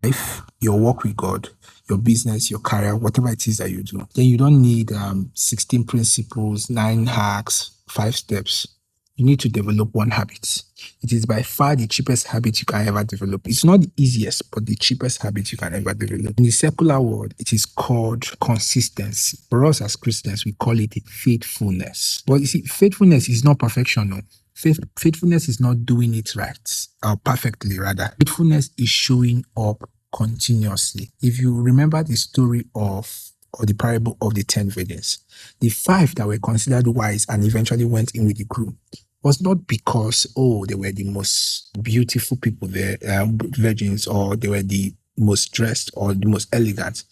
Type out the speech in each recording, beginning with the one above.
life, your work with God, your business, your career, whatever it is that you do, then you don't need 16 principles, 9 hacks, 5 steps. You need to develop one habit. It is by far the cheapest habit you can ever develop. It's not the easiest, but the cheapest habit you can ever develop. In the secular world, it is called consistency. For us as Christians, we call it faithfulness. But you see, faithfulness is not perfection. No. Faithfulness is not doing it right, or perfectly rather. Faithfulness is showing up continuously. If you remember the story or the parable of the 10 virgins, the 5 that were considered wise and eventually went in with the crew was not because, they were the most beautiful people there, virgins, or they were the most dressed or the most elegant.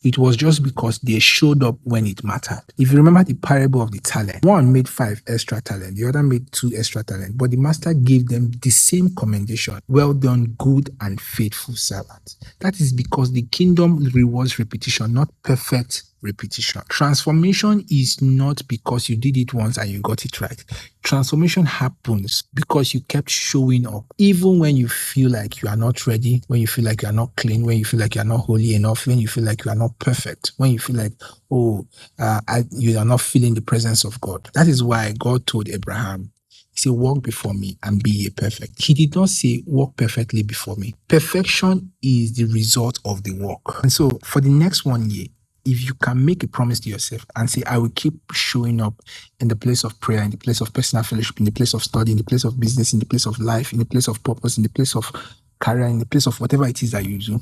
It was just because they showed up when it mattered. If you remember the parable of the talent, one made 5 extra talent, the other made 2 extra talent, but the master gave them the same commendation. Well done, good and faithful servant. That is because the kingdom rewards repetition, not perfect repetition. Transformation is not because you did it once and you got it right. Transformation happens because you kept showing up, even when you feel like you are not ready, when you feel like you are not clean, when you feel like you are not holy enough, when you feel like you are not perfect, when you feel like, you are not feeling the presence of God. That is why God told Abraham, he said, walk before me and be ye perfect. He did not say walk perfectly before me. Perfection is the result of the walk. And so for the next 1 year, if you can make a promise to yourself and say, I will keep showing up in the place of prayer, in the place of personal fellowship, in the place of study, in the place of business, in the place of life, in the place of purpose, in the place of career, in the place of whatever it is that you do,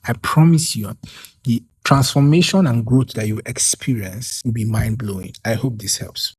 I promise you, the transformation and growth that you experience will be mind-blowing. I hope this helps.